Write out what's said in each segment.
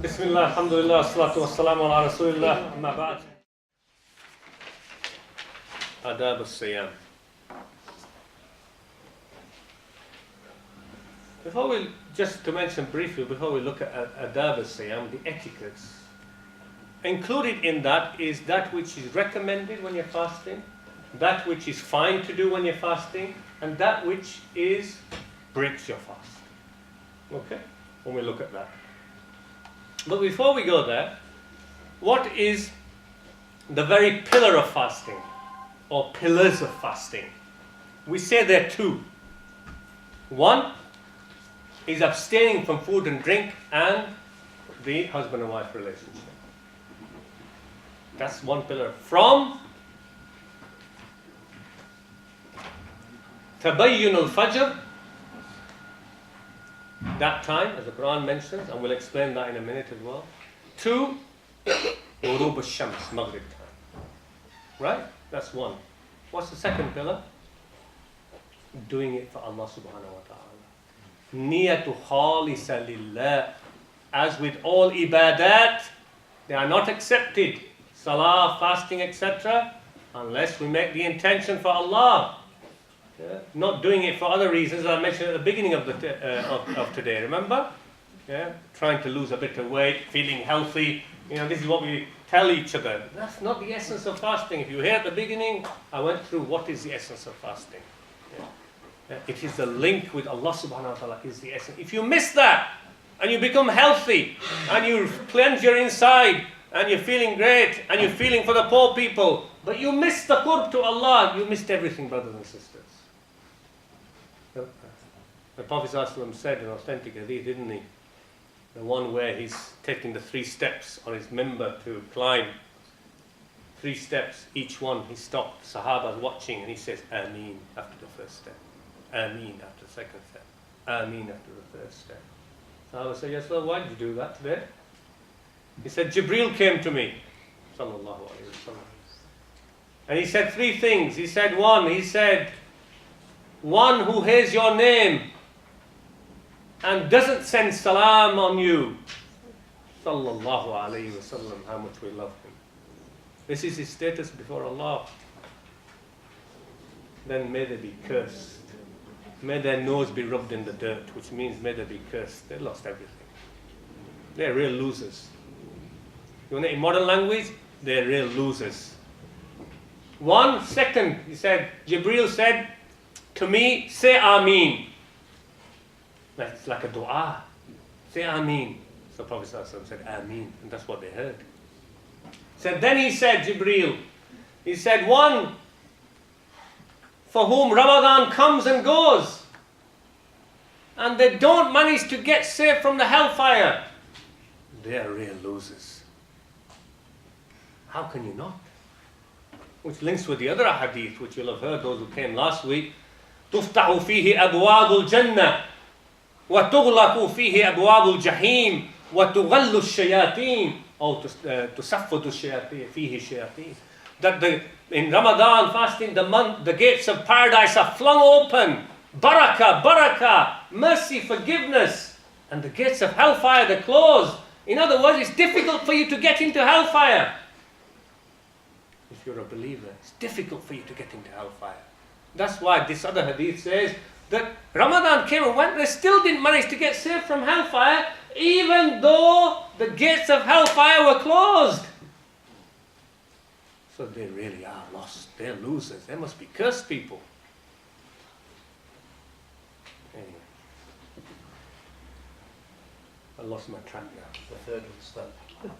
Bismillah, alhamdulillah, salatu wassalamu ala rasulillah, amma ba'd. Adab al-Siyam. Before we, just to mention briefly, before we look at Adab al-Siyam, the etiquettes, included in that is that which is recommended when you're fasting, that which is fine to do when you're fasting, and that which breaks your fast. Okay? When we look at that. But before we go there, what is the very pillar of fasting, or pillars of fasting? We say there are two. One is abstaining from food and drink and the husband and wife relationship. That's one pillar. From tabayyun al-fajr, that time, as the Quran mentions, and we'll explain that in a minute as well, to ghurub al-shams, maghrib time. Right? That's one. What's the second pillar? Doing it for Allah subhanahu wa ta'ala. Niyatu khalisa lillah. As with all ibadat, they are not accepted, salah, fasting, etc., unless we make the intention for Allah. Yeah? Not doing it for other reasons, as I mentioned at the beginning of of today, remember? Yeah? Trying to lose a bit of weight, feeling healthy. This is what we tell each other. That's not the essence of fasting. If you hear at the beginning, I went through what is the essence of fasting. Yeah? It is the link with Allah subhanahu wa ta'ala is the essence. If you miss that, and you become healthy, and you cleanse your inside, and you're feeling great, and you're feeling for the poor people, but you missed the qurb to Allah, you missed everything, brothers and sisters. The Prophet ﷺ said in authentic hadith, didn't he? The one where he's taking the 3 steps on his mimbar to climb. 3 steps, each one, he stopped. Sahaba's watching and he says, Ameen after the first step. Ameen after the second step. Ameen after the third step. Sahaba said, yes, well, why did you do that today? He said, Jibreel came to me. Sallallahu alayhi wa sallam. And he said 3 things. He said, one who hears your name and doesn't send salam on you. Sallallahu alayhi wa sallam, how much we love him. This is his status before Allah. Then may they be cursed. May their nose be rubbed in the dirt, which means may they be cursed. They lost everything. They're real losers. You want it in modern language? They're real losers. 1 second, he said, Jibreel said to me, say Ameen. That's like a dua. Say Ameen. So Prophet ﷺ said Ameen, and that's what they heard. Then he said, Jibreel, he said, one for whom Ramadan comes and goes, and they don't manage to get saved from the hellfire, they are real losers. How can you not? Which links with the other hadith, which you'll have heard, those who came last week. تفتح فيه أبواب الجنة وتغلق فيه أبواب الجحيم وتغل الشياطين أو تصفد الشياطين فيه الشياطين. That in Ramadan fasting, the gates of paradise are flung open. Barakah, mercy, forgiveness. And the gates of hellfire, they're closed. In other words, it's difficult for you to get into hellfire. If you're a believer, it's difficult for you to get into hellfire. That's why this other hadith says that Ramadan came and went, they still didn't manage to get saved from hellfire, even though the gates of hellfire were closed. So they really are lost. They're losers. They must be cursed people. Anyway. I lost my track now. The third step.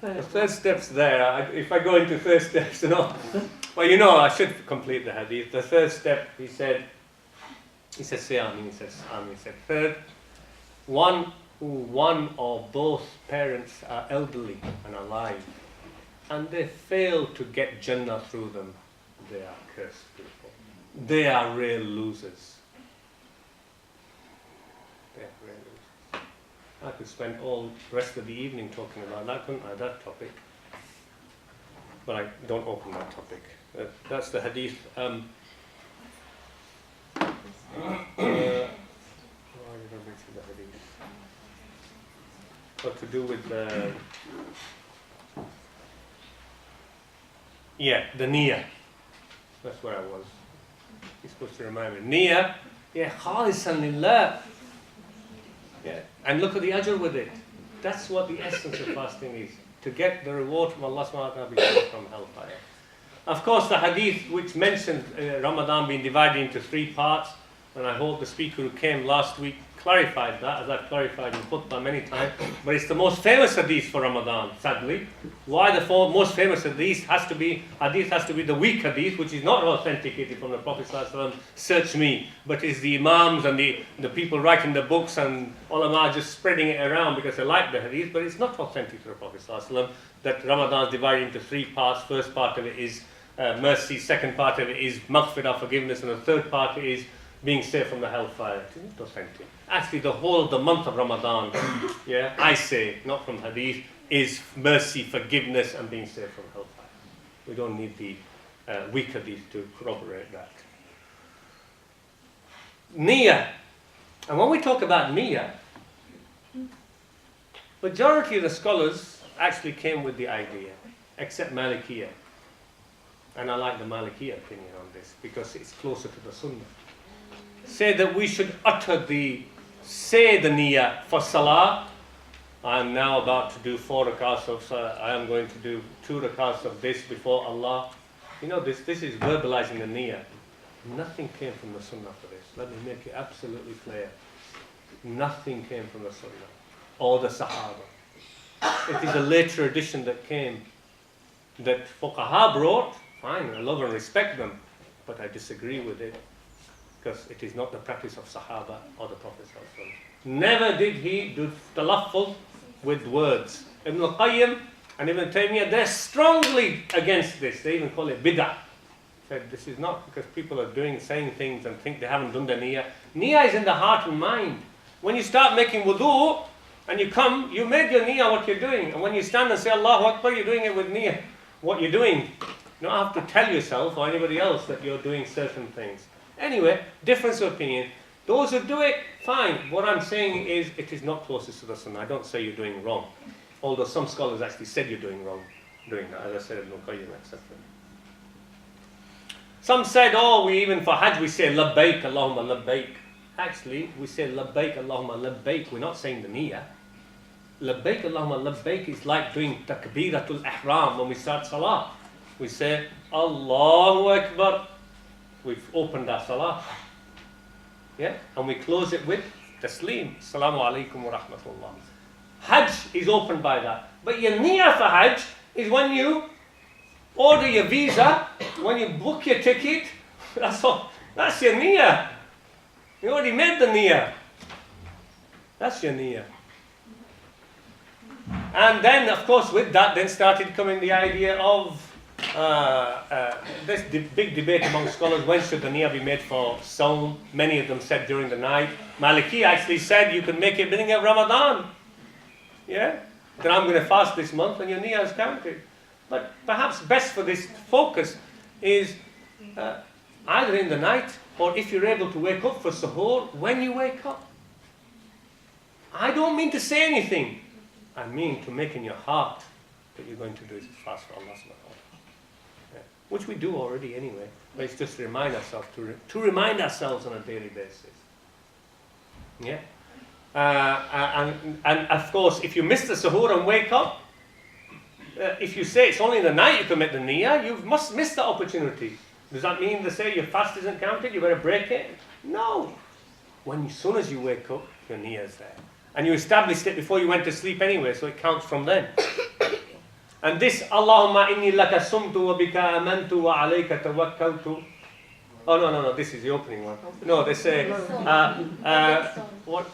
The third step's there. If I go into third steps, well, I should complete the hadith. The third step, he said, say Ameen. He says, Ameen. He said, third, one or both parents are elderly and alive, and they fail to get Jannah through them, they are cursed people. They are real losers. They are real losers. I could spend all the rest of the evening talking about that, couldn't I, that topic? But I don't open that topic. That's the hadith. Why did I mention the hadith? What to do with the niyyah. That's where I was. You're supposed to remind me. Niyyah, khalisan lillah. Yeah, and look at the ajr with it. That's what the essence of fasting is. To get the reward from Allah subhanahu wa ta'ala, be saved from hellfire. Of course, the hadith which mentioned Ramadan being divided into 3 parts, and I hope the speaker who came last week clarified that, as I've clarified in khutbah many times, but it's the most famous hadith for Ramadan, sadly. Why the most famous hadith has to be the weak hadith, which is not authenticated from the Prophet ﷺ, search me, but is the Imams and the people writing the books and ulama just spreading it around because they like the hadith, but it's not authentic to the Prophet ﷺ, that Ramadan is divided into 3 parts. First part of it is mercy, second part of it is maghfirah, forgiveness, and the third part is being saved from the hellfire. It's not authentic. Actually, the whole of the month of Ramadan, I say, not from hadith, is mercy, forgiveness, and being saved from hellfire. We don't need the weak hadith to corroborate that. Niyyah. And when we talk about niyyah, majority of the scholars actually came with the idea, except Malikiyah. And I like the Malikiyah opinion on this because it's closer to the Sunnah. Say that we should say the niyyah for salah. I am now about to do 4 rakats of salah. I am going to do 2 rakats of this before Allah. You know, this is verbalizing the niyyah. Nothing came from the Sunnah for this. Let me make it absolutely clear. Nothing came from the Sunnah or the Sahaba. It is a later addition that came, that fuqaha brought. Fine, I love and respect them, but I disagree with it because it is not the practice of Sahaba or the Prophet ﷺ. Never did he do talaffuz with words. Ibn al-Qayyim and Ibn Taymiyyah, they're strongly against this. They even call it bid'ah. Said this is not because people are saying things and think they haven't done their niyyah. Niyyah is in the heart and mind. When you start making wudu and you made your niyyah what you're doing. And when you stand and say Allahu Akbar, you're doing it with niyyah. What you're doing. You don't have to tell yourself or anybody else that you're doing certain things. Anyway, difference of opinion. Those who do it, fine. What I'm saying is it is not closest to the Sunnah. I don't say you're doing wrong. Although some scholars actually said you're doing wrong doing that. As I said, Ibn Qayyim, etc. Some said, we even for Hajj we say labbaik Allahumma labbaik. Actually, we say labbaik Allahumma labbaik. We're not saying the niyyah. Labbaik Allahumma labbaik is like doing takbiratul ihram when we start salah. We say Allahu Akbar. We've opened our salah. Yeah? And we close it with taslim. Assalamu alaikum wa rahmatullah. Hajj is opened by that. But your niyyah for Hajj is when you order your visa, when you book your ticket. That's all. That's your niyyah. You already made the niyyah. That's your niyyah. And then, of course, with that, then started coming the idea of this big debate among scholars, when should the niyyah be made for Sawm? Many of them said during the night. Maliki actually said you can make it beginning of Ramadan. Yeah? Then I'm going to fast this month and your niyyah is counted. But perhaps best for this focus is either in the night or if you're able to wake up for suhoor, when you wake up. I don't mean to say anything. I mean to make in your heart that you're going to do this fast for Allah subhanahu wa ta'ala. Which we do already anyway, but it's just to remind ourselves to remind ourselves on a daily basis. Yeah, and of course, if you miss the suhoor and wake up, if you say it's only in the night you can make the niyyah, you must miss the opportunity. Does that mean to say your fast isn't counted? You better break it? No. As soon as you wake up, your niyyah is there, and you established it before you went to sleep anyway, so it counts from then. And this, Allahumma inni laka sumtu wa bika amantu wa alayka tawakkaltu. Oh, no, this is the opening one. No, they say, what?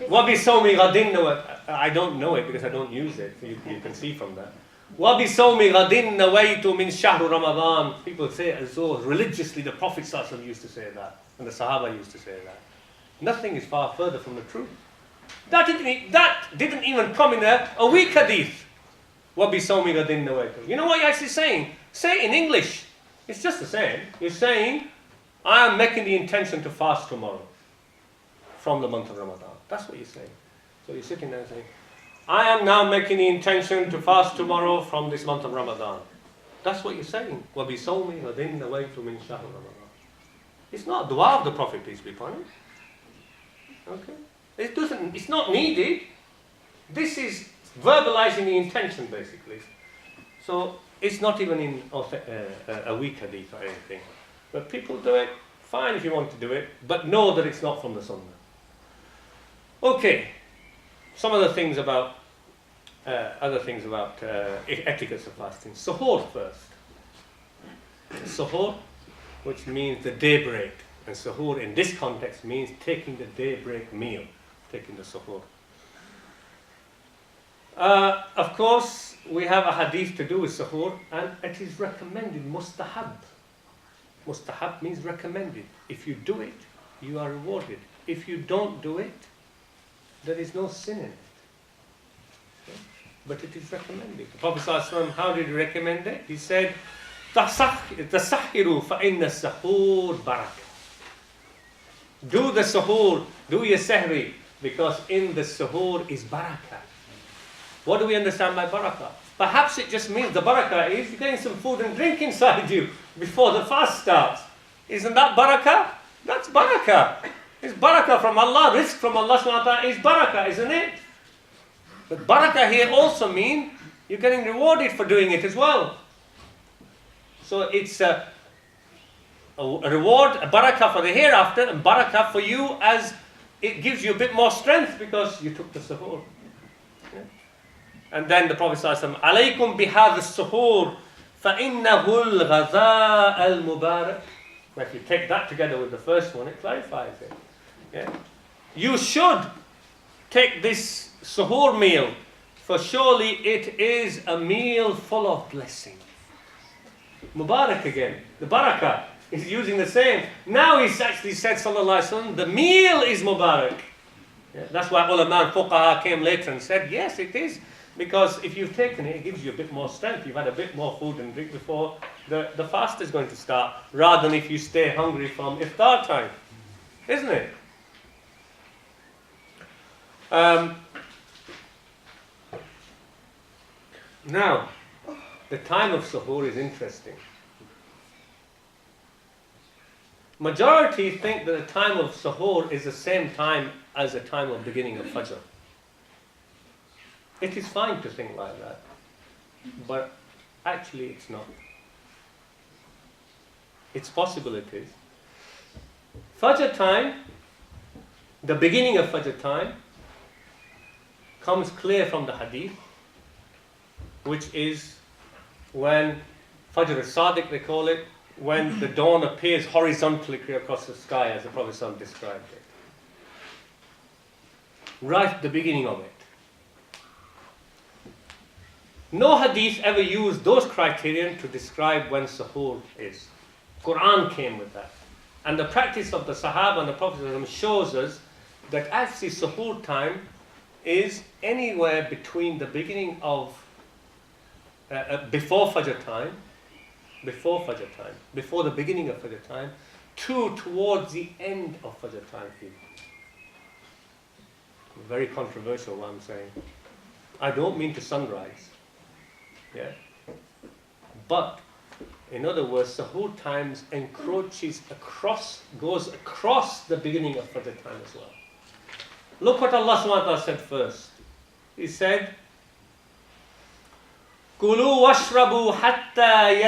Wa bi sawmi ghadin. I don't know it because I don't use it. You can see from that. Wa bi sawmi ghadin nawaitu min shahr Ramadan. People say it as though religiously the Prophet ﷺ used to say that. And the Sahaba used to say that. Nothing is far further from the truth. That didn't even come in a weak hadith. You know what you're actually saying? Say it in English. It's just the same. You're saying, I am making the intention to fast tomorrow from the month of Ramadan. That's what you're saying. So you're sitting there saying, I am now making the intention to fast tomorrow from this month of Ramadan. That's what you're saying. وَبِصَوْمِ وَدِنْ نَوَيْتُ مِنْ شَهْرِ رَمَضَانَ. It's not dua of the Prophet, peace be upon him. Okay? It's not needed. This is verbalizing the intention, basically. So it's not even in a weak hadith or anything. But people do it, fine if you want to do it, but know that it's not from the Sunnah. Okay, some other things about etiquettes of fasting. Suhoor first. Suhoor, which means the daybreak. And suhoor in this context means taking the daybreak meal, taking the suhoor. Of course, we have a hadith to do with suhoor, and it is recommended, mustahab. Mustahab means recommended. If you do it, you are rewarded. If you don't do it, there is no sin in it. Okay? But it is recommended. The Prophet ﷺ, how did he recommend it? He said, تَسَحِّرُوا فَإِنَّ السَّحُورَ بَرَكَةٌ. Do the suhoor, do your sahri, because in the suhoor is barakah. What do we understand by barakah? Perhaps it just means the barakah is you're getting some food and drink inside you before the fast starts. Isn't that barakah? That's barakah. It's barakah from Allah, rizq from Allah subhanahu wa ta'ala is barakah, isn't it? But barakah here also means you're getting rewarded for doing it as well. So it's a reward, a barakah for the hereafter, and barakah for you as it gives you a bit more strength because you took the suhoor. Yeah? And then the Prophet ﷺ, alaykum bihadha suhoor فَإِنَّهُ الْغَذَاءَ الْمُبَارَكِ. If you take that together with the first one, it clarifies it. Yeah? You should take this suhoor meal, for surely it is a meal full of blessing. Mubarak again, the barakah is using the same. Now he's actually said, sallallahu alaihi wasallam, the meal is mubarak. Yeah? That's why ulama and fuqaha came later and said, yes, it is. Because if you've taken it, it gives you a bit more strength. You've had a bit more food and drink before the fast is going to start, rather than if you stay hungry from iftar time. Isn't it? Now, the time of suhoor is interesting. Majority think that the time of suhoor is the same time as the time of beginning of fajr. It is fine to think like that, but actually it's not. It's possible it is. Fajr time, the beginning of fajr time, comes clear from the hadith, which is when Fajr as-Sadiq, they call it, when the dawn appears horizontally across the sky, as the Prophet ﷺ described it. Right at the beginning of it. No hadith ever used those criterion to describe when suhoor is. Qur'an came with that. And the practice of the Sahaba and the Prophet ﷺ shows us that actually suhoor time is anywhere between the beginning of before Fajr time, before the beginning of Fajr time, to towards the end of Fajr time. Very controversial what I'm saying. I don't mean to sunrise. Yeah. But, in other words, suhoor times goes across the beginning of Fajr time as well. Look what Allah subhanahu wa ta'ala said first. He said, كُلُوا وَاشْرَبُوا حَتَّى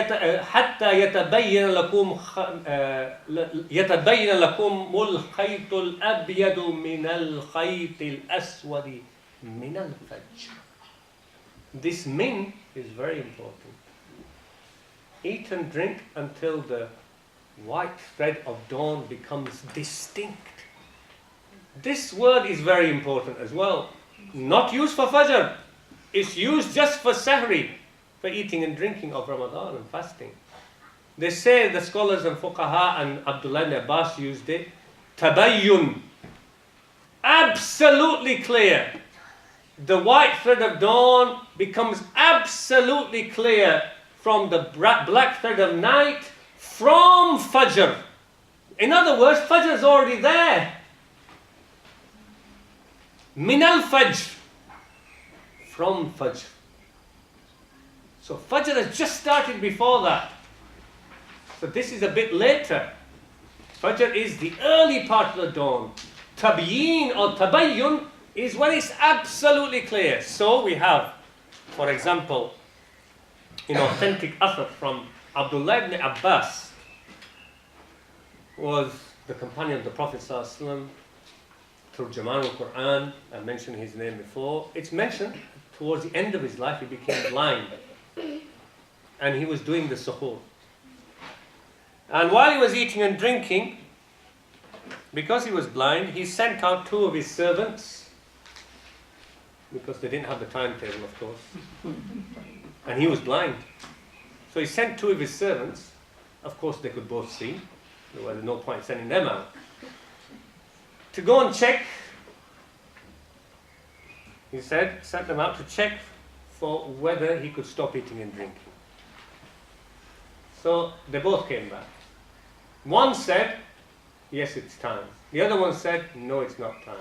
يَتَبَيَّنَ لَكُمُ الْخَيْطُ الْأَبْيَضُ مِنَ الْخَيْطِ الْأَسْوَدِ مِنَ الْفَجْرِ. This min is very important. Eat and drink until the white thread of dawn becomes distinct. This word is very important as well. Not used for Fajr. It's used just for Sahri, for eating and drinking of Ramadan and fasting. They say, the scholars and fuqaha and Abdullah and Abbas used it, tabayyun. Absolutely clear. The white thread of dawn becomes absolutely clear from the black thread of night from Fajr. In other words, Fajr is already there. Min al-Fajr. from Fajr. So Fajr has just started before that. So this is a bit later. Fajr is the early part of the dawn. Tabyin or tabayyun is when it's absolutely clear. So we have, for example, in authentic athar from Abdullah ibn Abbas, was the companion of the Prophet ﷺ, Uloom-ul Qur'an. I mentioned his name before. It's mentioned towards the end of his life he became blind, and he was doing the suhoor. And while he was eating and drinking, because he was blind, he sent out two of his servants, because they didn't have the timetable, of course, and he was blind. So he sent two of his servants. Of course, they could both see. There was no point sending them out. To go and check, he said, sent them out to check for whether he could stop eating and drinking. So they both came back. One said, yes, it's time. The other one said, no, it's not time.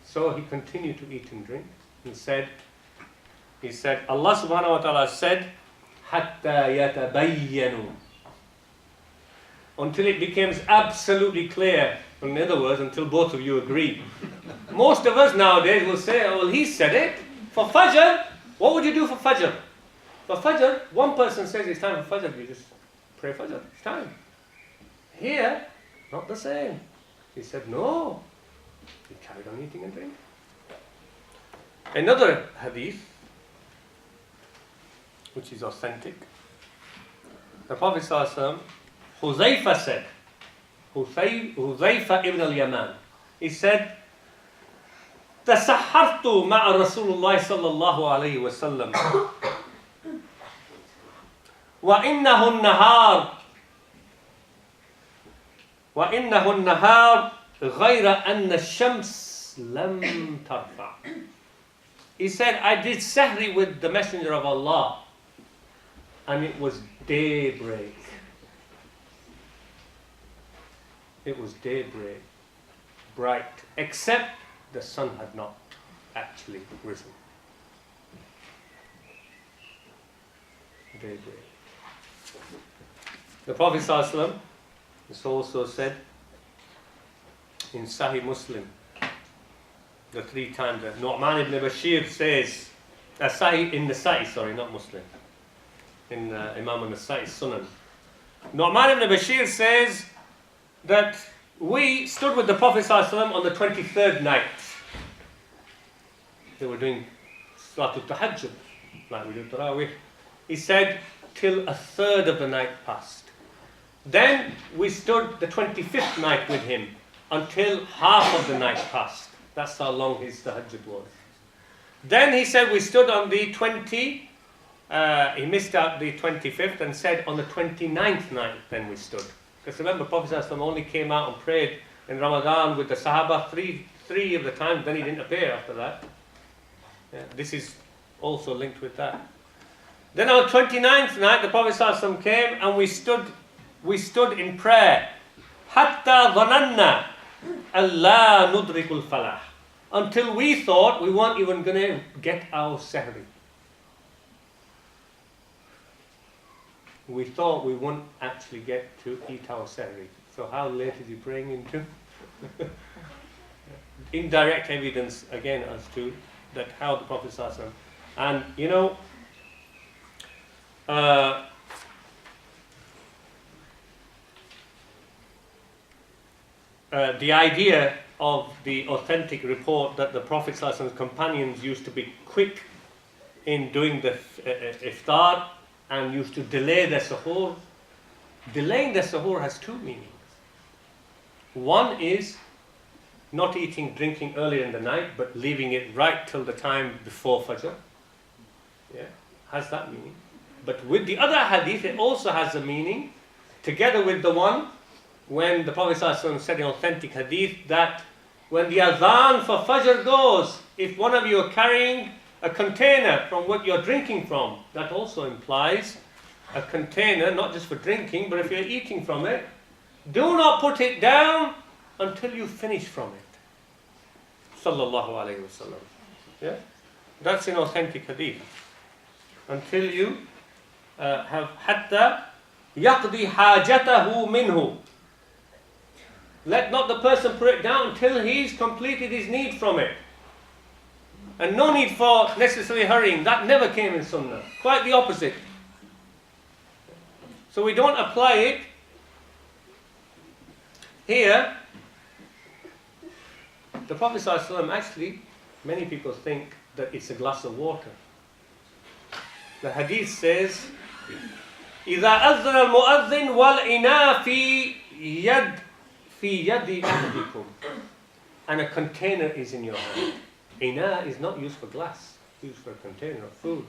So he continued to eat and drink. He said, Allah subhanahu wa ta'ala said, حَتَّى يَتَبَيَّنُوا, until it becomes absolutely clear. In other words, until both of you agree. Most of us nowadays will say, oh, well, he said it. For Fajr, what would you do for Fajr? For Fajr, one person says it's time for Fajr, you just pray Fajr, it's time. Here, not the same. He said, no. He carried on eating and drinking. Another hadith, which is authentic. The Prophet ﷺ, Huzaifa said, Huzaifa ibn al-Yaman, he said, تسحرت مع رسول الله صلى الله عليه وسلم وإنه النهار غير أن الشمس لم ترفع. He said, I did sahri with the Messenger of Allah, and it was daybreak. It was daybreak, bright, except the sun had not actually risen. Daybreak. The Prophet ﷺ is also said in Sahih Muslim, the three times that Nu'man ibn Bashir says, in Nasa'i, sorry, not Muslim, in Imam al-Nasa'i's Sunan. Nu'man ibn Bashir says that we stood with the Prophet ﷺ on the 23rd night. They were doing Salatul Tahajjud, like we do Tarawih. He said, till a third of the night passed. Then we stood the 25th night with him until half of the night passed. That's how long his Tahajjud was. Then he said we stood on the he missed out the 25th and said on the 29th night then we stood. Because remember, Prophet ﷺ only came out and prayed in Ramadan with the Sahaba three of the times, then he didn't appear after that. Yeah, this is also linked with that. Then on the 29th night, the Prophet ﷺ came and we stood in prayer. Hatta dhananna alla nudrikul falah. Until we thought we weren't even going to get our sahri. We thought we wouldn't actually get to eat our sahri. So how late is he praying into? Indirect evidence again as to that how the Prophet ﷺ, and you know, the idea of the authentic report that the Prophet ﷺ's companions used to be quick in doing the iftar and used to delay their suhoor. Delaying their suhoor has two meanings. One is not eating, drinking earlier in the night, but leaving it right till the time before Fajr. Yeah, has that meaning. But with the other hadith, it also has a meaning, together with the one when the Prophet ﷺ said in authentic hadith that when the adhan for Fajr goes, if one of you are carrying a container from what you're drinking from, that also implies a container, not just for drinking, but if you're eating from it, do not put it down until you finish from it. Sallallahu alayhi wa sallam. Yeah? That's in authentic hadith. Until you have حَتَّى يَقْضِي حَاجَتَهُ مِنْهُ. Let not the person put it down until he's completed his need from it. And no need for necessarily hurrying. That never came in Sunnah. Quite the opposite. So we don't apply it here. The Prophet ﷺ actually, many people think that it's a glass of water. The hadith says, إِذَا أَذَّنَ الْمُؤَذِّنُ وَالْإِنَاءُ فِي يَدِ أَحْدِكُمْ. And a container is in your hand. Ina is not used for glass, it's used for a container of food.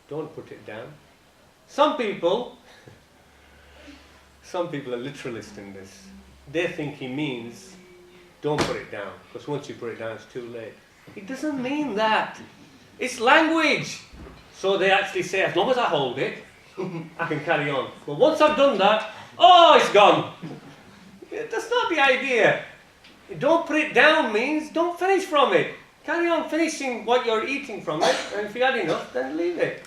Don't put it down. Some people are literalist in this. They think he means don't put it down, because once you put it down it's too late. It doesn't mean that. It's language. So they actually say, as long as I hold it, I can carry on. But once I've done that, oh, it's gone. That's not the idea. Don't put it down means don't finish from it. Carry on finishing what you're eating from it, and if you had enough, then leave it.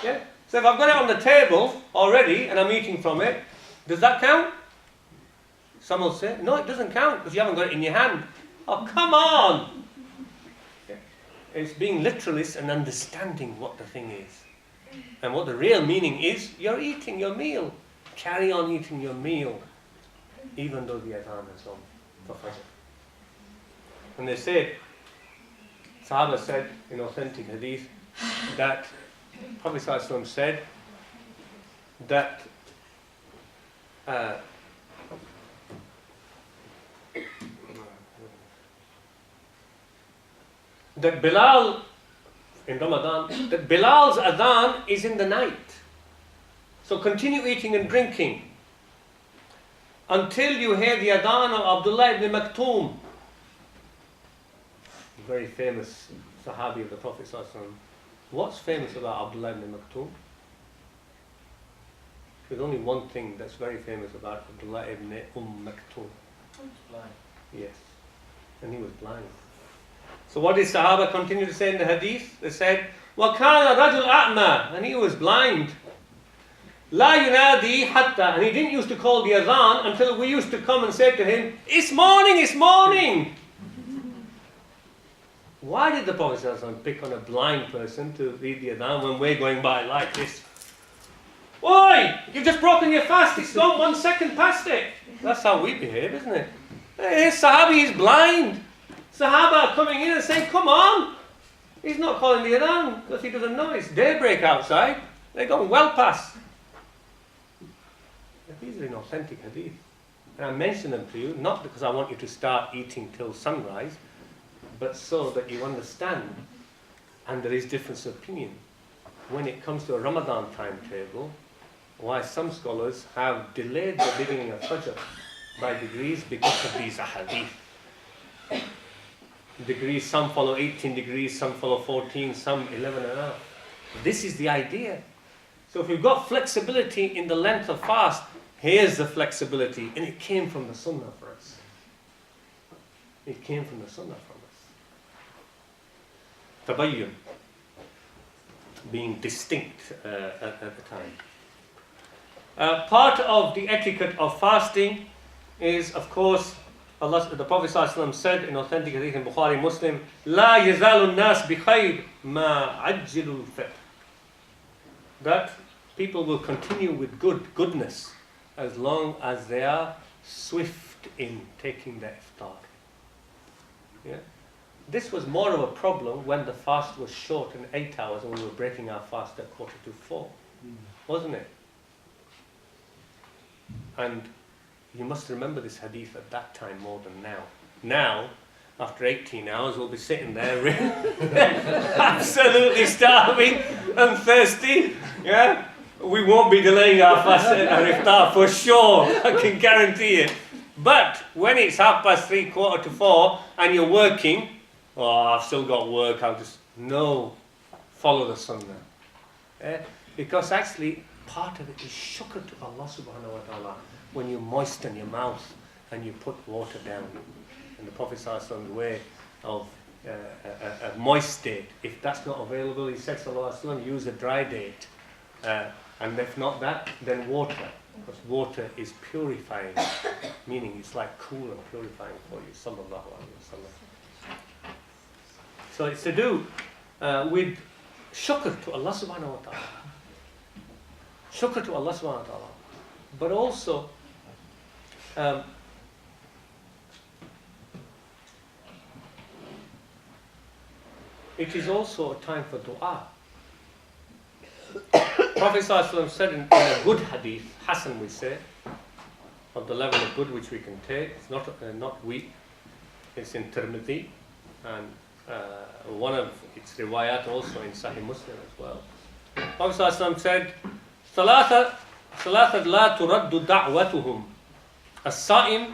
Yeah? So if I've got it on the table already and I'm eating from it, does that count? Some will say, no, it doesn't count because you haven't got it in your hand. Oh, come on! Yeah? It's being literalist and understanding what the thing is. And what the real meaning is, you're eating your meal. Carry on eating your meal, even though the adhan is on for Fajr. And they say, Sahaba said in authentic hadith that Prophet ﷺ said that that Bilal in Ramadan, that Bilal's adhan is in the night. So continue eating and drinking until you hear the adhan of Abdullah ibn Maktoum, very famous Sahabi of the Prophet ﷺ. What's famous about Abdullah ibn Maktoum? There's only one thing that's very famous about Abdullah ibn Maktoum. He was blind. Yes, and he was blind. So what did Sahaba continue to say in the hadith? They said, وَكَانَ رَجُلْ أَعْمَى, and he was blind. لَا يُنَادِي حَتَّى, and he didn't used to call the adhan until we used to come and say to him, it's morning, it's morning. Why did the Prophet ﷺ pick on a blind person to read the adhan when we're going by like this? Oi! You've just broken your fast, it's gone 1 second past it. That's how we behave, isn't it? Hey, Sahabi is blind. Sahaba are coming in and saying, come on. He's not calling the adhan because he doesn't know it's daybreak outside. They're going well past. These are in authentic hadith. And I mention them to you not because I want you to start eating till sunrise, but so that you understand, and there is difference of opinion when it comes to a Ramadan timetable, why some scholars have delayed the beginning of Fajr by degrees because of these ahadith. Degrees, some follow 18 degrees, some follow 14, some 11 and a half. This is the idea. So if you've got flexibility in the length of fast, here's the flexibility, and it came from the Sunnah for us. It came from the Sunnah from us. Tabayyun, being distinct at the time. Part of the etiquette of fasting is, of course, the Prophet ﷺ said in authentic hadith in Bukhari Muslim, لا يزال الناس بخير ما عجلوا الفطر. That people will continue with goodness as long as they are swift in taking their iftar. Yeah? This was more of a problem when the fast was short in 8 hours and we were breaking our fast at 4:45, wasn't it? And you must remember this hadith at that time more than now. Now, after 18 hours, we'll be sitting there absolutely starving and thirsty. Yeah? We won't be delaying our fast our iftar for sure, I can guarantee it. But when it's 3:30, 4:45, and you're working, oh, I've still got work, no, follow the Sunnah. Yeah? Because actually, part of it is shukr to Allah subhanahu wa ta'ala when you moisten your mouth and you put water down. And the Prophet ﷺ's way of a moist date. If that's not available, he said, sallallahu alaihi wasallam, use a dry date. And if not that, then water. Because water is purifying, meaning it's like cool and purifying for you, sallallahu alaihi wasallam. So it's to do with shukr to Allah subhanahu wa ta'ala. Shukr to Allah subhanahu wa ta'ala. But also, it is also a time for dua. Prophet ﷺ said in a good hadith, Hasan we say, of the level of good which we can take, it's not weak, it's in Tirmidhi, and one of its riwayat also in Sahih Muslim as well. Prophet ﷺ said, ثلاثة لا ترد دعوتهم الصائم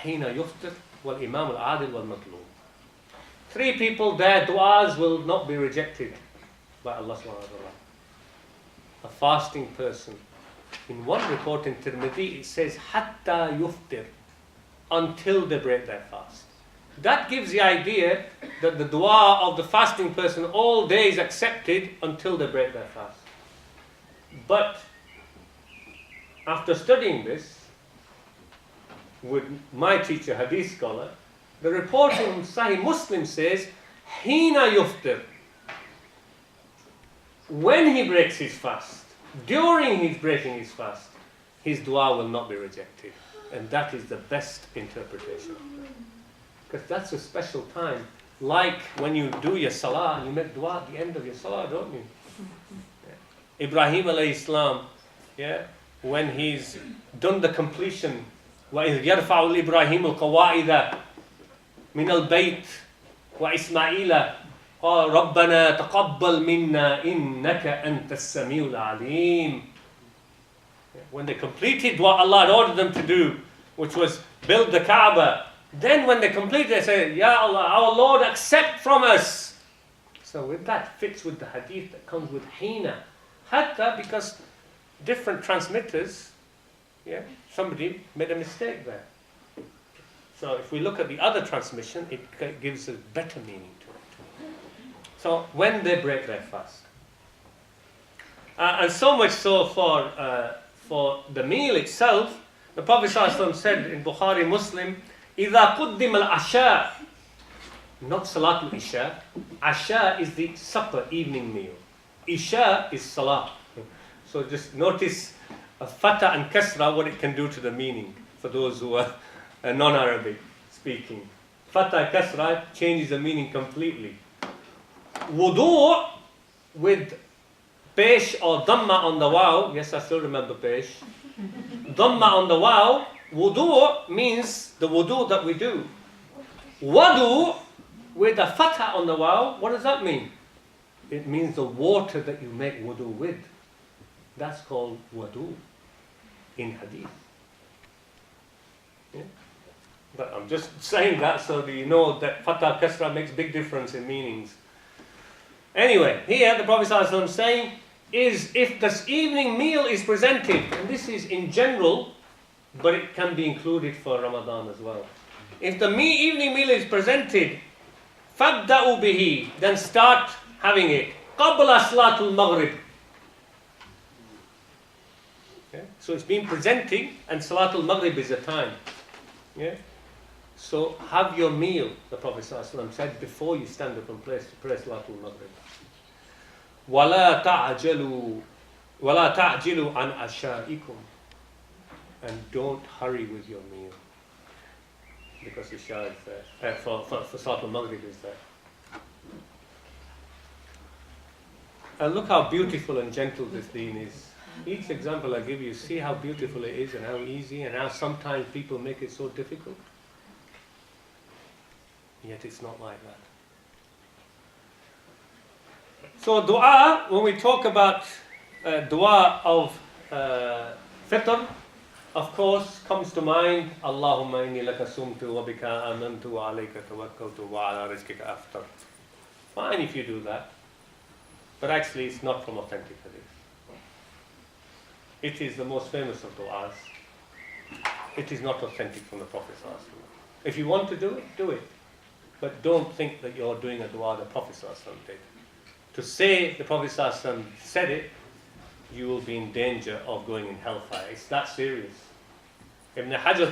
حين يفطر والإمام العادل والمظلوم. 3 people, their du'as will not be rejected by Allah subhanahu wa ta'ala. A fasting person. In one report in Tirmidhi, it says, hatta yuftir, until they break their fast. That gives the idea that the dua of the fasting person all day is accepted until they break their fast. But after studying this with my teacher, hadith scholar, the report in Sahih Muslim says, hina yuftir, when he breaks his fast, during his breaking his fast, his dua will not be rejected. And that is the best interpretation. Because that's a special time. Like when you do your salah, you make dua at the end of your salah, don't you? Yeah. Ibrahim alayhi salam, yeah, when he's done the completion, وَإِذْ يَرْفَعُ الْإِبْرَاهِيمُ الْقَوَائِدَ مِنَ الْبَيْتِ وَإِسْمَعِيلَ قال ربنا تقبل منا إنك أنت السميع العليم. When they completed what Allah had ordered them to do, which was build the Kaaba, then when they completed, they said, Ya Allah, our Lord, accept from us. So with that fits with the hadith that comes with hina. Hatta, because different transmitters, yeah, somebody made a mistake there. So if we look at the other transmission, it gives a better meaning to it. So when they break their fast. And so much so for the meal itself, the Prophet ﷺ said in Bukhari Muslim, إِذَا قُدِّمَ الْعَشَاء, not Salatul Isha. Asha is the supper, evening meal. Isha is Salah. So just notice Fatha and Kasra, what it can do to the meaning for those who are non-Arabic speaking. Fatha Kasra changes the meaning completely. Wudu with pesh or dhamma on the waw. Yes, I still remember pesh. Dhamma on the waw. Wudu means the wudu that we do. Wadu with a fatha on the waw. What does that mean? It means the water that you make wudu with. That's called wudu in hadith. Yeah? But I'm just saying that so that you know that fatha kasra makes big difference in meanings. Anyway, here the Prophet ﷺ is saying is if this evening meal is presented, and this is in general, but it can be included for Ramadan as well. If the evening meal is presented, فَابْدَأُوا بِهِ, then start having it. قَبْلَ صَلَاةُ الْمَغْرِبِ. Okay? So it's been presenting, and Salatul Maghrib is the time. Yeah? So have your meal, the Prophet ﷺ said, before you stand up and pray Salatul Maghrib. وَلَا تَعْجِلُوا عَنْ أَشَائِكُمْ. And don't hurry with your meal. Because Isha is there. For Salatul Maghrib is there. And look how beautiful and gentle this deen is. Each example I give you, see how beautiful it is and how easy and how sometimes people make it so difficult. Yet it's not like that. So dua, when we talk about dua of fitr, of course comes to mind, Allahumma inni laka sumtu wa bika amantu wa alayka tawakkaltu wa ala rizqika aftar. Fine if you do that. But actually it's not from authentic hadith. It is the most famous of du'as. It is not authentic from the Prophet ﷺ. If you want to do it, do it. but don't think that you're doing a dua the Prophet ﷺ did. To say the Prophet ﷺ said it, you will be in danger of going in hellfire. It's that serious. Ibn Hajar,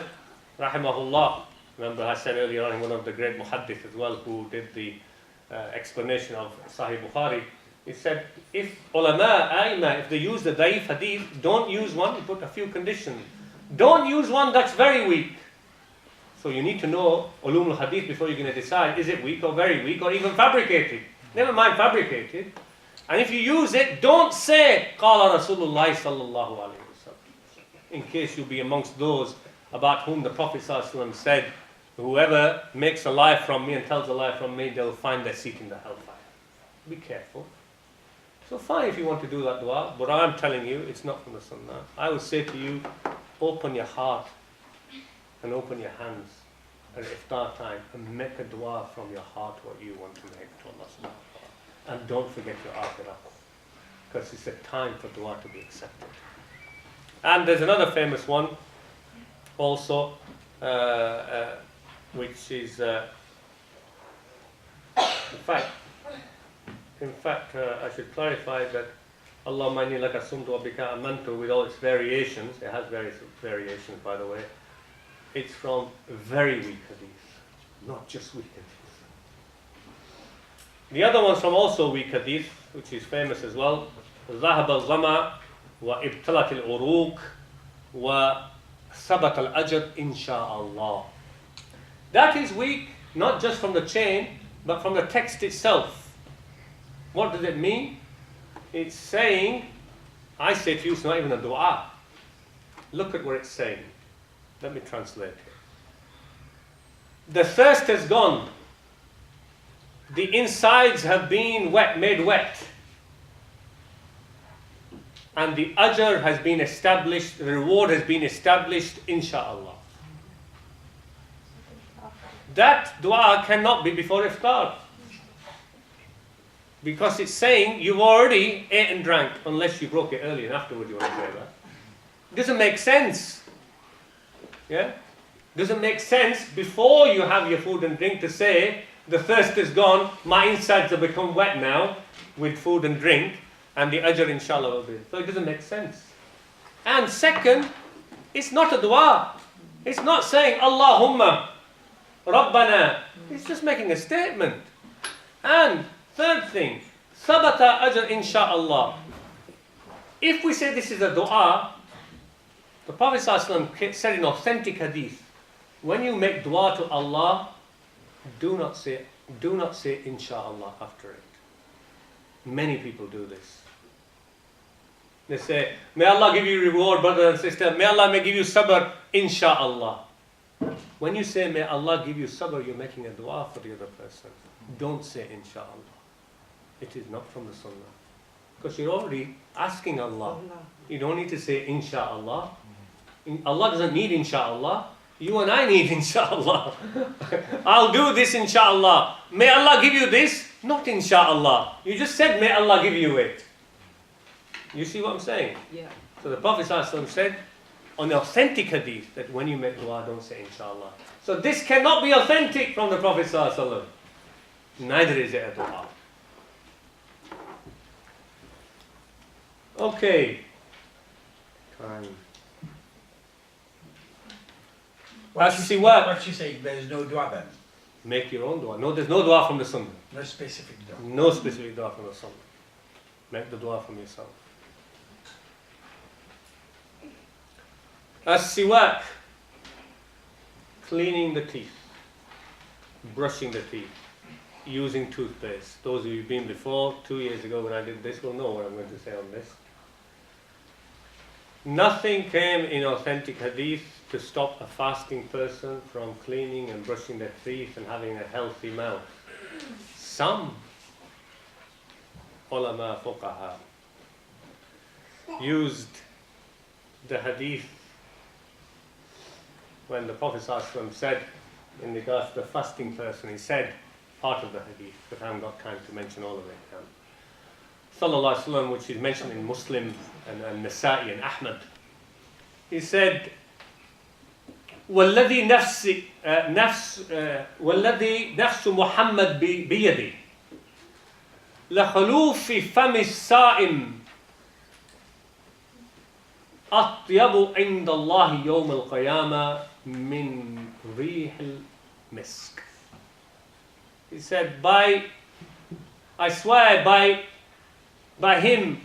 rahimahullah, remember I said earlier on, one of the great Muhadith as well, who did the explanation of Sahih Bukhari, he said, if ulama, aima, if they use the da'if hadith, don't use one, he put a few conditions. Don't use one that's very weak. So you need to know Uloom-ul Hadith before you're going to decide, is it weak or very weak or even fabricated? Never mind fabricated. And if you use it, don't say, Qala Rasulullah sallallahu alayhi wa sallam. In case you'll be amongst those about whom the Prophet sallallahu alayhi wa sallam said, whoever makes a lie from me and tells a lie from me, they'll find their seat in the hellfire. Be careful. So fine if you want to do that dua, but I'm telling you, it's not from the Sunnah. I would say to you, open your heart and open your hands at iftar time and make a dua from your heart what you want to make to Allah subhanahu wa ta'ala. And don't forget your akhirah, because it's a time for dua to be accepted. And there's another famous one also, which is, in fact, I should clarify that Allahumma inni laka sumtu wa bika amantu, with all its variations, it has various variations by the way, it's from very weak hadith, not just weak hadith. The other one's from also weak hadith, which is famous as well, ذهب الظما وابتلت العروق وثبت الأجر إن شاء الله. That is weak, not just from the chain, but from the text itself. What does it mean? It's saying, I say to you, it's not even a dua. Look at what it's saying. Let me translate it. The thirst has gone. The insides have been wet, made wet. And the ajr has been established, the reward has been established, insha'Allah. That dua cannot be before iftar. Because it's saying you've already ate and drank, unless you broke it early and afterwards you want to say that. Doesn't make sense. Yeah? Doesn't make sense before you have your food and drink to say, the thirst is gone, my insides have become wet now with food and drink, and the ajr inshallah will be. So it doesn't make sense. And second, it's not a dua. It's not saying Allahumma Rabbana. It's just making a statement. And third thing, sabata ajr insha'Allah. If we say this is a dua, the Prophet ﷺ said in authentic hadith, when you make dua to Allah, do not say insha'Allah after it. Many people do this. They say, may Allah give you reward, brother and sister. May Allah give you sabr, insha'Allah. When you say, may Allah give you sabr, you're making a dua for the other person. Don't say insha'Allah. It is not from the Sunnah. Because you're already asking Allah. You don't need to say insha'Allah. Allah doesn't need insha'Allah. You and I need insha'Allah. I'll do this insha'Allah. May Allah give you this, not insha'Allah. You just said, may Allah give you it. You see what I'm saying? Yeah. So the Prophet ﷺ said on the authentic hadith that when you make dua, don't say insha'Allah. So this cannot be authentic from the Prophet ﷺ. Neither is it a dua. Okay. Time. What you say, there's no dua then? Make your own dua. No, there's no dua from the Sunnah. No specific dua. No specific dua from the Sunnah. Make the dua from yourself. SIWAK. Cleaning the teeth. Brushing the teeth. Using toothpaste. Those of you who've been before, 2 years ago when I did this, will know what I'm going to say on this. Nothing came in authentic hadith to stop a fasting person from cleaning and brushing their teeth and having a healthy mouth. Some ulama fuqaha used the hadith when the Prophet ﷺ said in regards to the fasting person, he said part of the hadith, but I haven't got time to mention all of it. Sallallahu Alaihi Wasallam, which is mentioned in Muslim and Nasa'i and Ahmed. He said, والذي نفس محمد بيدي لخلوف فم الصائم أطيب عند الله يوم القيامة من ريح المسك. He said, I swear by him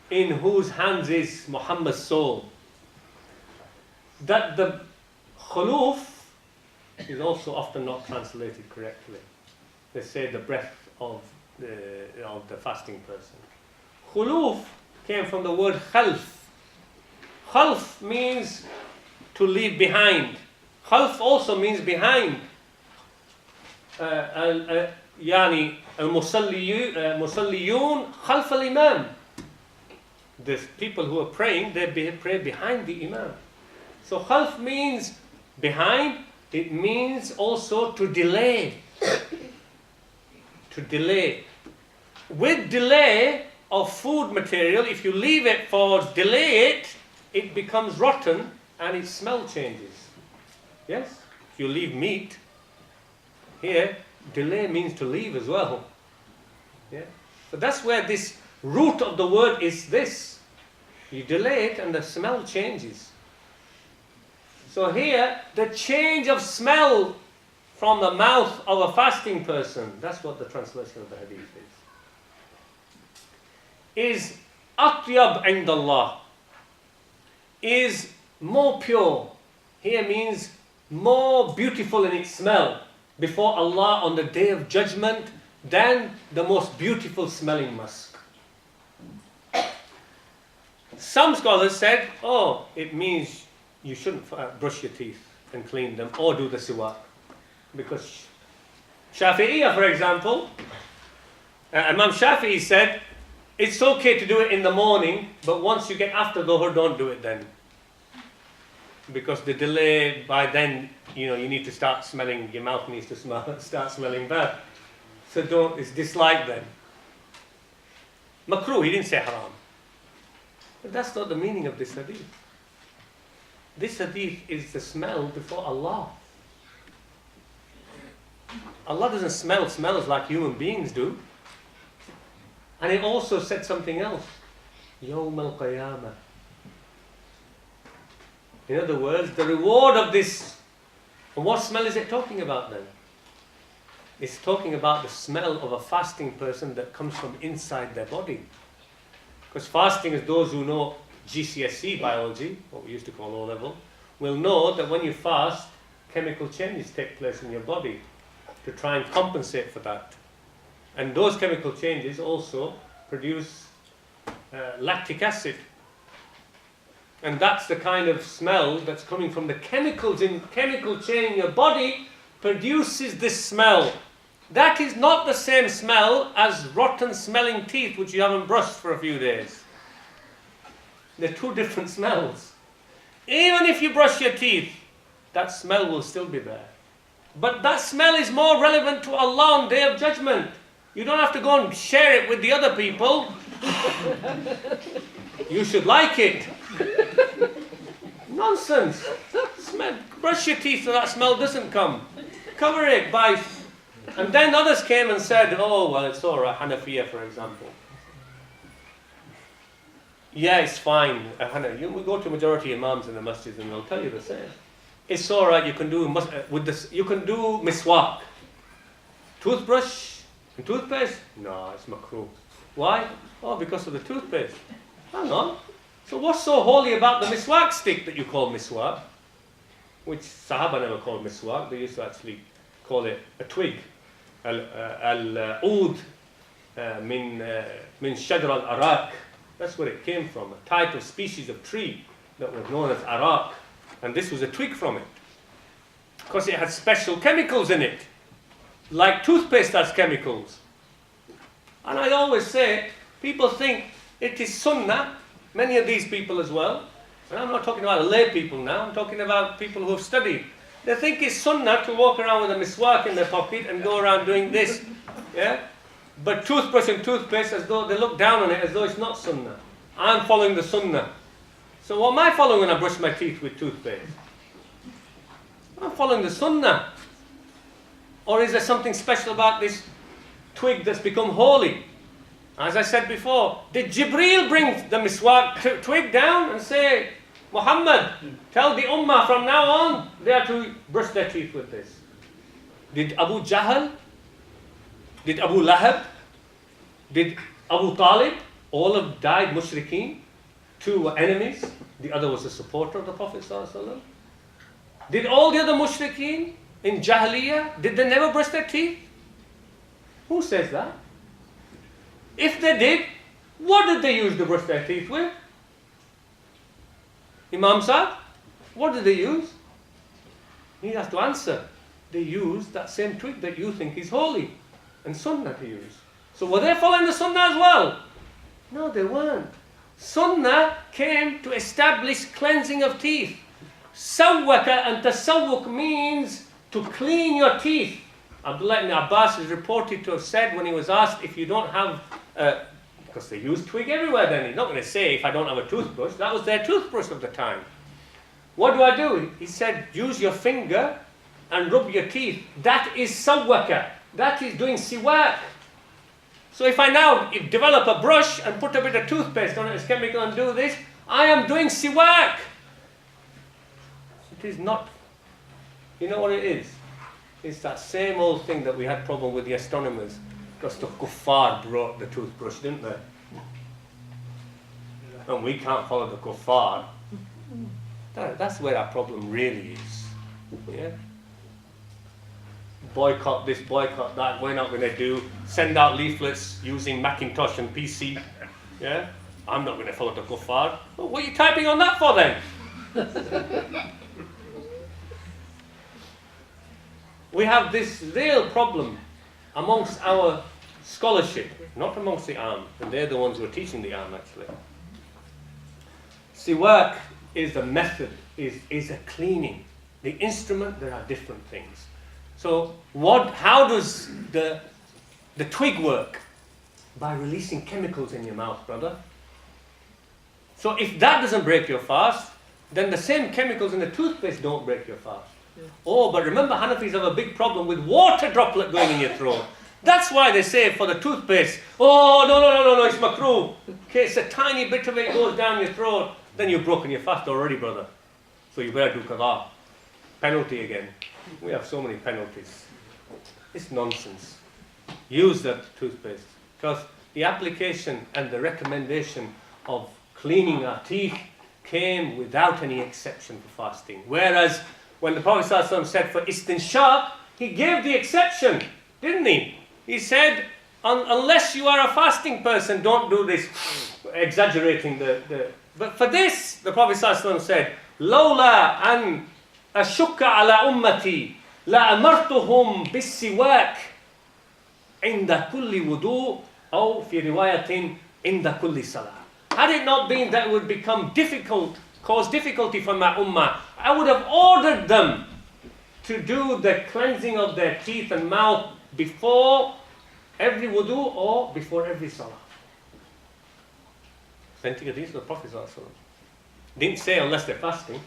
in whose hands is Muhammad's soul, that the khuluf is also often not translated correctly. They say the breath of the fasting person. Khuluf came from the word khalf. Khalf means to leave behind. Khalf also means behind. يعني المصليون خلف الإمام. The people who are praying, they pray behind the Imam. So khalf means behind. It means also to delay. To delay. With delay of food material, if you leave it for delay it becomes rotten and its smell changes. Yes? If you leave meat, here, delay means to leave as well. Yeah? So that's where this root of the word is this. You delay it and the smell changes. So here, the change of smell from the mouth of a fasting person, that's what the translation of the hadith is atyab indallah, is more pure. Here means more beautiful in its smell before Allah on the day of judgment than the most beautiful smelling musk. Some scholars said, it means you shouldn't brush your teeth and clean them or do the siwak. Because Shafi'iyah, for example, Imam Shafi'i said, it's okay to do it in the morning, but once you get after dhuhr, don't do it then. Because the delay, by then, you need to start smelling, your mouth needs to start smelling bad. So it's disliked then. Makruh, he didn't say haram. But that's not the meaning of this hadith. This hadith is the smell before Allah. Allah doesn't smells like human beings do. And it also said something else. Yawm al-Qiyamah. In other words, the reward of this. And what smell is it talking about then? It's talking about the smell of a fasting person that comes from inside their body. Because fasting, as those who know GCSE biology, what we used to call O-level, will know that when you fast, chemical changes take place in your body to try and compensate for that. And those chemical changes also produce lactic acid. And that's the kind of smell that's coming from the chemical chain in your body produces this smell. That is not the same smell as rotten smelling teeth which you haven't brushed for a few days. They're two different smells. Even if you brush your teeth, that smell will still be there. But that smell is more relevant to Allah on Day of Judgment. You don't have to go and share it with the other people. You should like it. Nonsense. Brush your teeth so that smell doesn't come. Cover it by... And then others came and said, it's alright, Hanafiya for example. Yeah, it's fine. We go to majority imams in the masjids and they'll tell you the same. It's alright, you can do miswak. Toothbrush and toothpaste? No, it's makruh. Why? Because of the toothpaste. Hang on. So what's so holy about the miswak stick that you call miswak? Which Sahaba never called miswak. They used to actually call it a twig. Al-oud min shajr al-arak. That's where it came from. A type of species of tree that was known as arak. And this was a twig from it. Because it had special chemicals in it. Like toothpaste has chemicals. And I always say, people think it is sunnah, many of these people as well, and I'm not talking about lay people now, I'm talking about people who have studied. They think it's sunnah to walk around with a miswak in their pocket and go around doing this. Yeah? But toothbrush and toothpaste, as though they look down on it as though it's not sunnah. I'm following the sunnah. So what am I following when I brush my teeth with toothpaste? I'm following the Sunnah. Or is there something special about this twig that's become holy? As I said before, did Jibreel bring the miswak twig down and say, Muhammad, tell the ummah from now on they are to brush their teeth with this? Did Abu Jahl, did Abu Lahab, did Abu Talib, all have died mushrikeen? Two were enemies, the other was a supporter of the Prophet ﷺ. Did all the other mushrikeen in Jahiliyyah, did they never brush their teeth? Who says that? If they did, what did they use to brush their teeth with? Imam Sahib, what did they use? He has to answer. They used that same twig that you think is holy and Sunnah to use. So were they following the Sunnah as well? No, they weren't. Sunnah came to establish cleansing of teeth. Sawwaka and tasawwuk means to clean your teeth. Abdullah ibn Abbas is reported to have said when he was asked if you don't have, because they use twig everywhere then, he's not going to say if I don't have a toothbrush. That was their toothbrush of the time. What do? He said, use your finger and rub your teeth. That is sawwaka. That is doing siwak. So if I now develop a brush and put a bit of toothpaste on it as chemical and do this, I am doing siwak. It is not. You know what it is? It's that same old thing that we had problem with the astronomers. Because the kuffar brought the toothbrush, didn't they? And we can't follow the kuffar. That's where our problem really is. Yeah? Boycott this, boycott that, we're not going to do. Send out leaflets using Macintosh and PC. Yeah? I'm not going to follow the kuffar. Well, what are you typing on that for then? We have this real problem amongst our scholarship, not amongst the Am, and they're the ones who are teaching the Am actually. Siwak is the method, is a cleaning. The instrument, there are different things. So how does the twig work? By releasing chemicals in your mouth, brother. So if that doesn't break your fast, then the same chemicals in the toothpaste don't break your fast. Oh, but remember, Hanafis have a big problem with water droplet going in your throat. That's why they say for the toothpaste, oh, no, it's makruh. Okay, it's a tiny bit of it goes down your throat, then you've broken your fast already, brother. So you better do qada. Penalty again. We have so many penalties. It's nonsense. Use that toothpaste. Because the application and the recommendation of cleaning our teeth came without any exception for fasting. Whereas when the Prophet ﷺ said for istinshaq, he gave the exception, didn't he? He said, unless you are a fasting person, don't do this, exaggerating the. But for this, the Prophet ﷺ said, لولا أن أشك على أمتي لأمرتهم بالسواك عند كل وضوء أو في رواية عند كل صلاة. Had it not been that it would become difficult, cause difficulty for my ummah, I would have ordered them to do the cleansing of their teeth and mouth before every wudu or before every salah. Authentic hadith of the Prophet ﷺ. Didn't say unless they're fasting.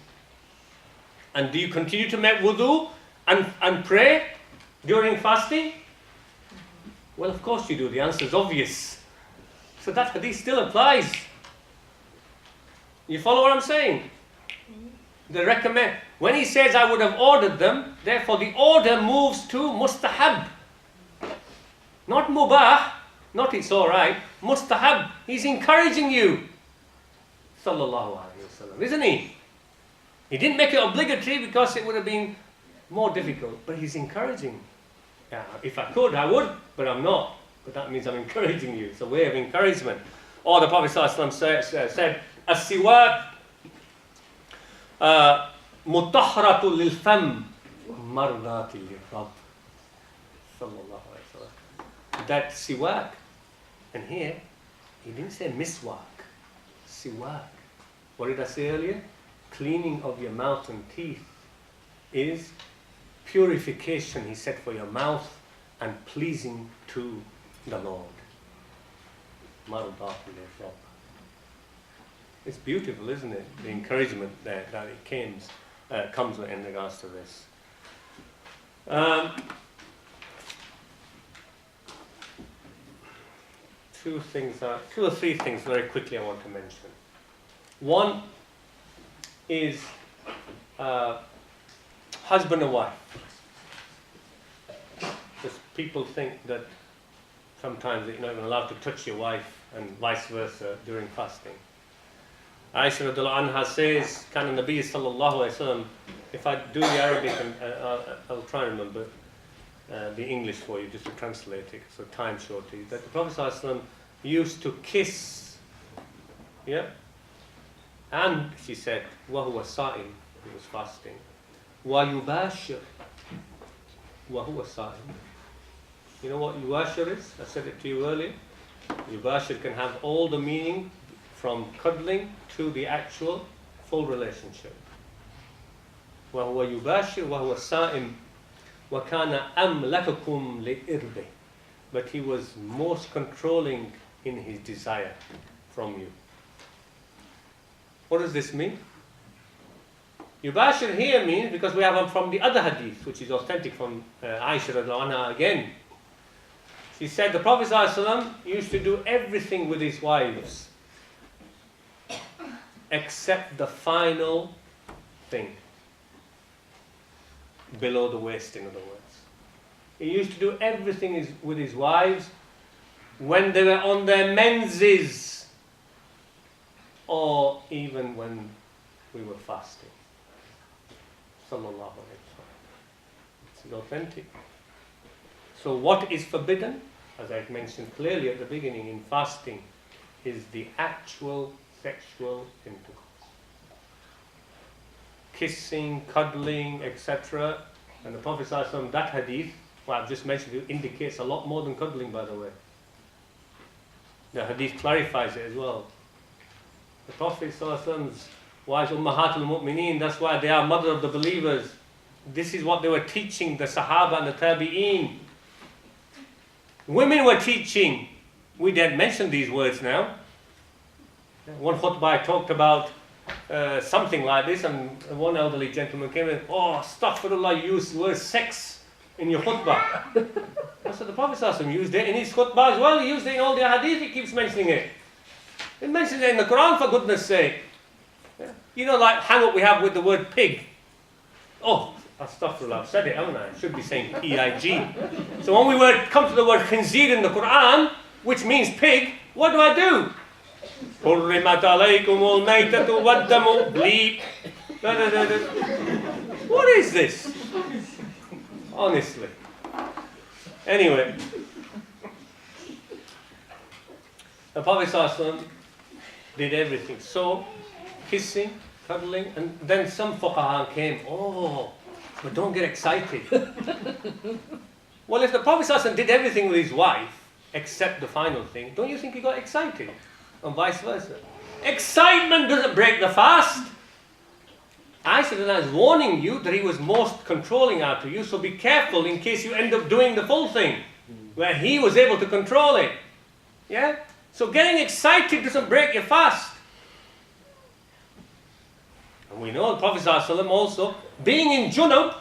And do you continue to make wudu and pray during fasting? Well, of course you do. The answer is obvious. So that hadith still applies. You follow what I'm saying? They recommend. When he says, I would have ordered them, therefore the order moves to mustahab. Not mubah, not it's alright. Mustahab. He's encouraging you. Sallallahu alayhi wa sallam. Isn't he? He didn't make it obligatory because it would have been more difficult. But he's encouraging. Yeah, if I could, I would, but I'm not. But that means I'm encouraging you. It's a way of encouragement. Or the Prophet ﷺ said, As-siwak mutahharatul lil fam mardatil lirabb. Sallallahu alayhi wa sallam. That siwak, and here he didn't say miswak. Siwak. What did I say earlier? Cleaning of your mouth and teeth is purification, he said, for your mouth and pleasing to the Lord. Mardatil lirabb. It's beautiful, isn't it? The encouragement that it comes with in regards to this. Two or three things very quickly I want to mention. One is husband and wife. Because people think that sometimes you're not even allowed to touch your wife and vice versa during fasting. Aisha radhiyallahu anha says, Kana Nabi sallallahu alayhi wasallam, if I do the Arabic, and I'll try and remember the English for you just to translate it, so time shortage, that the Prophet sallallahu alayhi wasallam used to kiss, yeah, and she said, وَهُوَ صَائِمٌ, he was fasting, وَيُبَاشِرْ, وَهُوَ صَائِمٌ. You know what yubashir is? I said it to you earlier. Yubashir can have all the meaning from cuddling to the actual full relationship. وَهُوَ يُبَاشِرْ وَهُوَ صَائِمٌ وَكَانَ أَمْلَكَكُمْ لِإِرْبِهِ. But he was most controlling in his desire from you. What does this mean? Yubashir here means, because we have them from the other hadith, which is authentic from Aisha radhiyallahu anha again. She said the Prophet ﷺ used to do everything with his wives except the final thing, below the waist, in other words. He used to do everything with his wives when they were on their menses, or even when we were fasting. Sallallahu alayhi wa sallam. It's authentic. So what is forbidden, as I mentioned clearly at the beginning, in fasting, is the actual sexual intercourse. Kissing, cuddling, etc. And the Prophet ﷺ, that hadith, what I've just mentioned to you, indicates a lot more than cuddling, by the way. The hadith clarifies it as well. The Prophet ﷺ's wives, Ummahatul Mu'mineen, that's why they are mother of the believers. This is what they were teaching the Sahaba and the Tabi'een. Women were teaching. We didn't mention these words now. One khutbah I talked about something like this, and one elderly gentleman came in, oh, astaghfirullah, you use the word sex in your khutbah. I said, the Prophet ﷺ used it in his khutbah as well. He used it in all the hadith, he keeps mentioning it. He mentions it in the Quran, for goodness sake. Yeah. You know, like hang up we have with the word pig. Oh, astaghfirullah, I've said it, haven't I? I should be saying P-I-G. So when we come to the word khinzir in the Quran, which means pig, what do? حُرِّمَتْ عَلَيْكُمُ الْمَيْتَةُ وَالدَّمُ bleep. What is this? Honestly. Anyway. The Prophet ﷺ did everything. So, kissing, cuddling, and then some fuqaha came, oh, but don't get excited. Well, if the Prophet ﷺ did everything with his wife, except the final thing, don't you think he got excited? And vice versa. Excitement doesn't break the fast. Aisha is warning you that he was most controlling out of you, so be careful in case you end up doing the full thing, where he was able to control it. Yeah? So getting excited doesn't break your fast. And we know the Prophet ﷺ also, being in junub,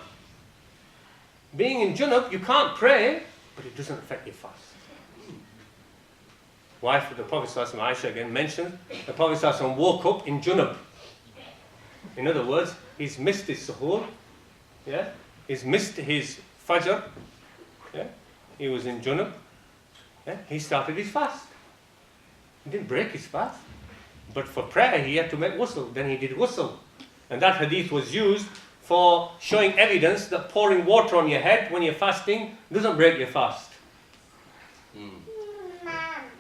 you can't pray, but it doesn't affect your fast. Wife of the Prophet ﷺ, Aisha again mentioned, the Prophet ﷺ woke up in junub. In other words, he's missed his suhoor, yeah? He's missed his fajr, yeah? He was in junub, yeah? He started his fast. He didn't break his fast, but for prayer he had to make wusul. Then he did wusul, and that hadith was used for showing evidence that pouring water on your head when you're fasting doesn't break your fast.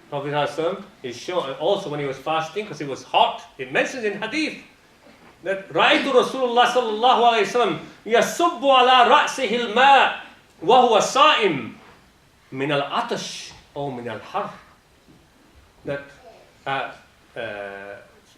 Prophet ﷺ is shown also when he was fasting, because it was hot. It mentions in hadith that رَأَيْتُ Rasulullah sallallahu alayhi wa sallam يَصُبُّ عَلَى رَأْسِهِ الْمَاءِ وَهُوَ صَائِمٌ مِنَ الْعَطَشِ أو مِنَ الْحَرِّ.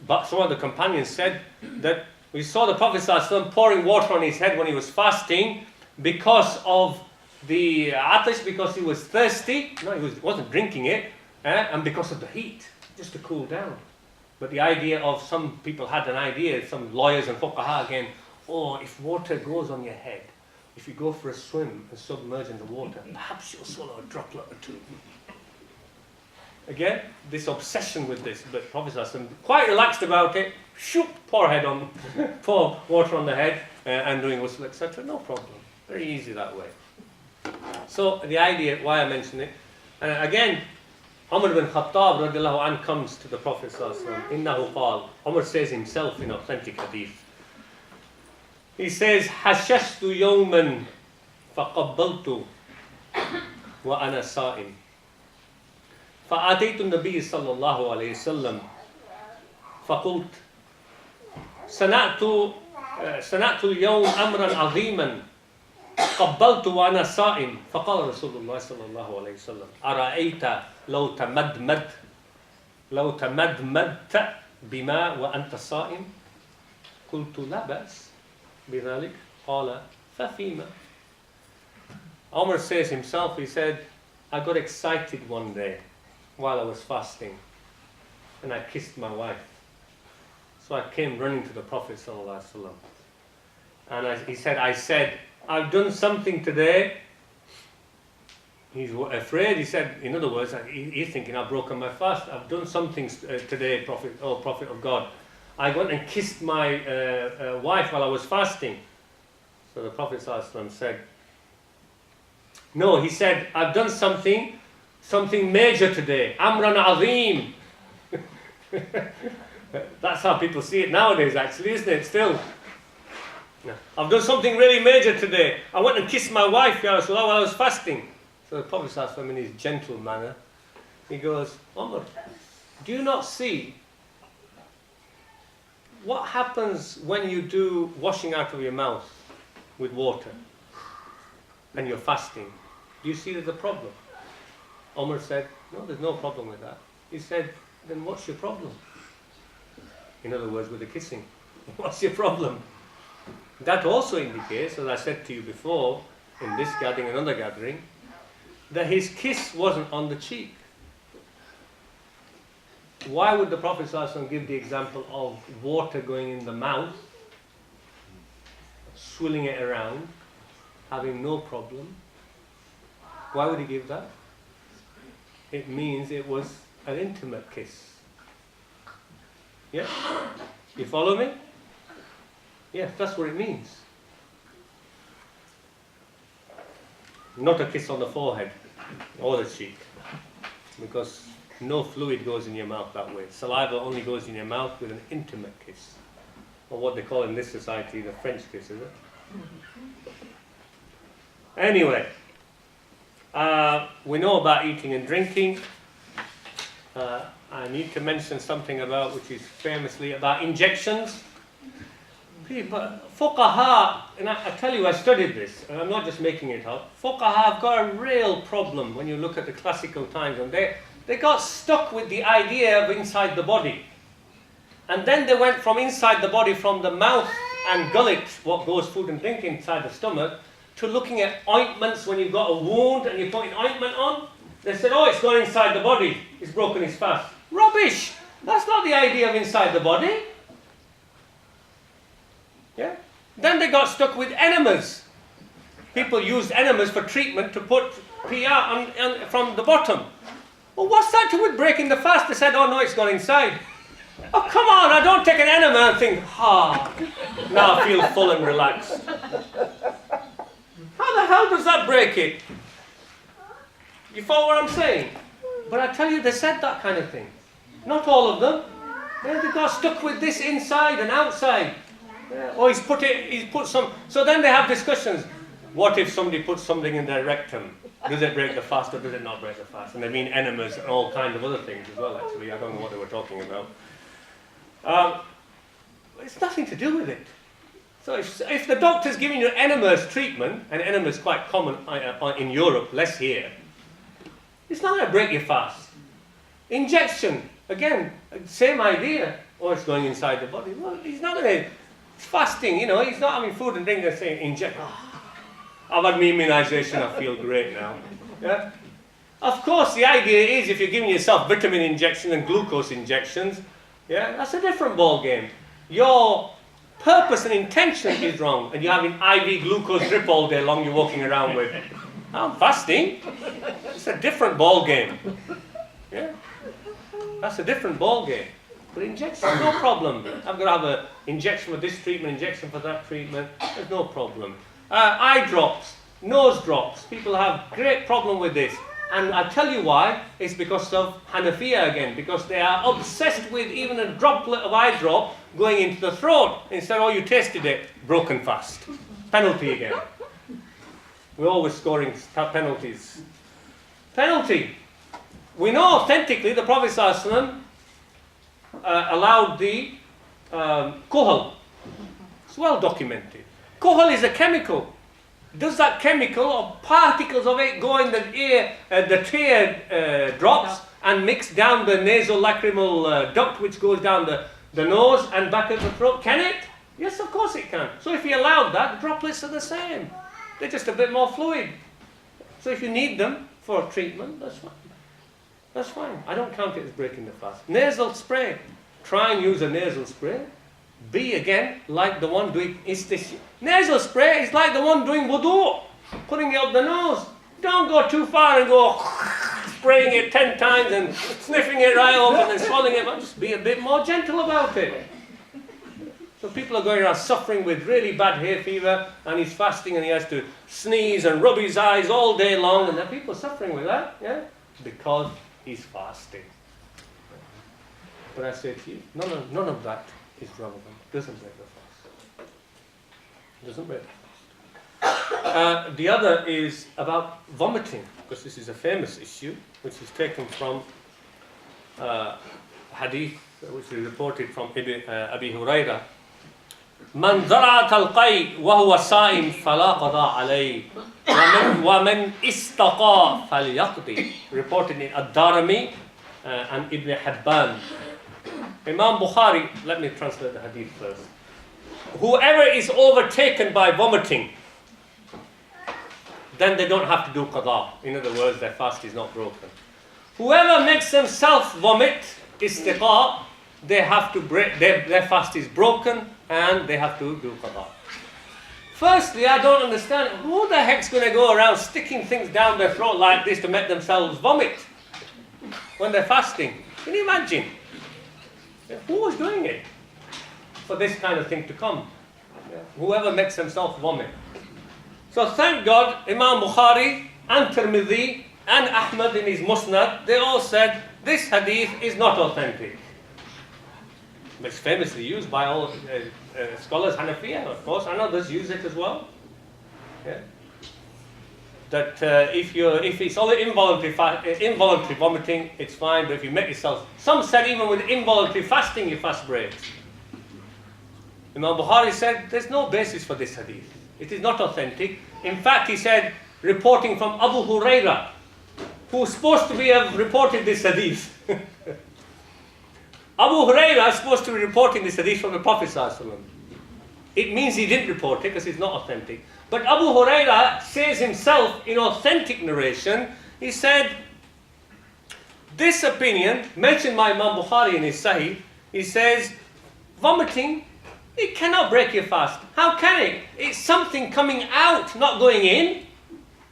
But some of the companions said that we saw the Prophet ﷺ pouring water on his head when he was fasting because of the atash, because he was thirsty. No, he wasn't drinking it. And because of the heat, just to cool down. But the idea of, some people had an idea, some lawyers and fuqaha again, oh, if water goes on your head, if you go for a swim and submerge in the water, perhaps you'll swallow a droplet or two. Again, this obsession with this, but Prophet ﷺ quite relaxed about it. Shoop, pour water on the head and doing ghusl, etc. No problem. Very easy that way. So the idea, why I mention it, again, Umar bin Khattab radiallahu anh comes to the Prophet ﷺ. Innahu qal. Umar says himself in authentic hadith. He says, Hashashtu yawman faqabbaltu wa ana sa'im. فأتيت النبي صلى الله عليه وسلم فقلت صنعت اليوم أمرا عظيما قبلت وأنا صائم فقال رسول الله صلى الله عليه وسلم أرأيت لو تمدمدت بماء وأنت صائم قلت لا بأس بذلك قال ففيما. Umar says himself, he said, I got excited one day while I was fasting and I kissed my wife. So I came running to the Prophet ﷺ. And he said, I've done something today. He's afraid. He said, in other words, he's thinking, I've broken my fast. I've done something today, Prophet of God. I went and kissed my wife while I was fasting. So the Prophet ﷺ said, no, he said, I've done something major today. Amran azim. That's how people see it nowadays, actually, isn't it? Still. No. I've done something really major today. I went and kissed my wife, Ya Rasulullah, while I was fasting. So the Prophet ﷺ, in his gentle manner, he goes, Umar, do you not see what happens when you do washing out of your mouth with water and you're fasting? Do you see there's a problem? Umar said, no, there's no problem with that. He said, then what's your problem? In other words, with the kissing. What's your problem? That also indicates, as I said to you before, in this gathering and another gathering, that his kiss wasn't on the cheek. Why would the Prophet ﷺ give the example of water going in the mouth, swilling it around, having no problem? Why would he give that? It means it was an intimate kiss. Yeah? You follow me? Yeah, that's what it means. Not a kiss on the forehead or the cheek, because no fluid goes in your mouth that way. Saliva only goes in your mouth with an intimate kiss, or what they call in this society the French kiss, is it? Anyway, we know about eating and drinking. I need to mention something about, which is famously about injections. But fuqaha, and I tell you, I studied this, and I'm not just making it up. Fuqaha have got a real problem when you look at the classical times, and they got stuck with the idea of inside the body. And then they went from inside the body, from the mouth and gullet, what goes food and drink inside the stomach, to looking at ointments when you've got a wound and you're putting ointment on. They said, oh, it's gone inside the body, it's broken his fast. Rubbish! That's not the idea of inside the body. Yeah? Then they got stuck with enemas. People used enemas for treatment to put PR from the bottom. Well, what's that to do with breaking the fast? They said, oh no, it's gone inside. Oh, come on, I don't take an enema and think, now I feel full and relaxed. How the hell does that break it? You follow what I'm saying? But I tell you, they said that kind of thing. Not all of them. Yeah, they got stuck with this inside and outside. Yeah. Or he's put some. So then they have discussions. What if somebody puts something in their rectum? Does it break the fast or does it not break the fast? And they mean enemas and all kinds of other things as well, actually. I don't know what they were talking about. It's nothing to do with it. So if the doctor's giving you enemas treatment, and enema is quite common in Europe, less here, it's not going to break your fast. Injection, again, same idea. Oh, it's going inside the body. Well, he's not going to. It's fasting, he's not having food and drink and saying inject. I've had my immunization, I feel great now. Yeah? Of course, the idea is if you're giving yourself vitamin injections and glucose injections, yeah, that's a different ball game. You're purpose and intention is wrong, and you're having IV glucose drip all day long you're walking around with. I'm fasting. It's a different ball game. Yeah? That's a different ball game. But injection, no problem. I've got to have an injection for this treatment, injection for that treatment. There's no problem. Eye drops, nose drops. People have great problem with this. And I tell you why. It's because of Hanafiya again. Because they are obsessed with even a droplet of eye drop going into the throat. Instead, oh, you tasted it, broken fast. Penalty again. We're always scoring penalties. Penalty. We know authentically the Prophet ﷺ allowed the kuhl. It's well documented. Kuhl is a chemical. Does that chemical or particles of it go in the ear, the tear drops and mix down the nasolacrimal duct which goes down the nose and back of the throat? Can it? Yes, of course it can. So if you allowed that, the droplets are the same. They're just a bit more fluid. So if you need them for treatment, that's fine. That's fine. I don't count it as breaking the fast. Nasal spray. Try and use a nasal spray. Be again like the one doing istisqa. Nasal spray is like the one doing wudu, putting it up the nose. Don't go too far and go spraying it 10 times and sniffing it right off and then swallowing it. But just be a bit more gentle about it. So people are going around suffering with really bad hay fever, and he's fasting and he has to sneeze and rub his eyes all day long, and there are people suffering with that, yeah, because he's fasting. But I say to you, none of that is relevant. Doesn't break the fast. Doesn't break the fast. The other is about vomiting, because this is a famous issue, which is taken from hadith, which is reported from Abi Hurairah. من ذرعت القيء وهو صائم فلا قضاء عليه ومن استقى فليقضي. Reported in Ad-Darimi and Ibn Hibban. Imam Bukhari, let me translate the hadith first. Whoever is overtaken by vomiting, then they don't have to do qada. In other words, their fast is not broken. Whoever makes themselves vomit, istiqa, they have to break, their fast is broken and they have to do qada. Firstly, I don't understand, who the heck's going to go around sticking things down their throat like this to make themselves vomit when they're fasting? Can you imagine? Who was doing it for this kind of thing to come? Whoever makes himself vomit. So thank God, Imam Bukhari and Tirmidhi and Ahmed in his Musnad, they all said this hadith is not authentic. It's famously used by all scholars, Hanafiya, of course, and others use it as well. Yeah? That if it's only involuntary vomiting, it's fine, but if you make yourself... Some said even with involuntary fasting, your fast breaks. Imam Bukhari said, there's no basis for this hadith. It is not authentic. In fact, he said, reporting from Abu Hurairah, who's supposed to have reported this hadith. Abu Hurairah is supposed to be reporting this hadith from the Prophet ﷺ. It means he didn't report it because it's not authentic. But Abu Hurairah says himself in authentic narration, he said, this opinion, mentioned by Imam Bukhari in his Sahih, he says, vomiting, it cannot break your fast. How can it? It's something coming out, not going in.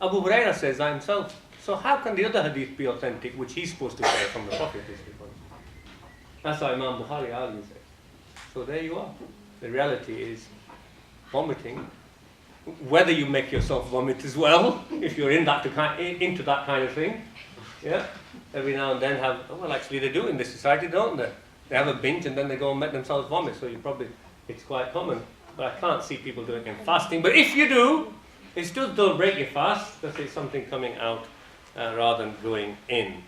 Abu Hurairah says that himself. So how can the other hadith be authentic, which he's supposed to say from the Prophet? That's how Imam Bukhari argues it. So there you are. The reality is, vomiting, whether you make yourself vomit as well, if you're into that kind of thing, yeah, every now and then have, well actually they do in this society, don't they? They have a binge and then they go and make themselves vomit, so it's quite common. But I can't see people doing it in fasting. But if you do, it still don't break your fast, because it's something coming out rather than going in.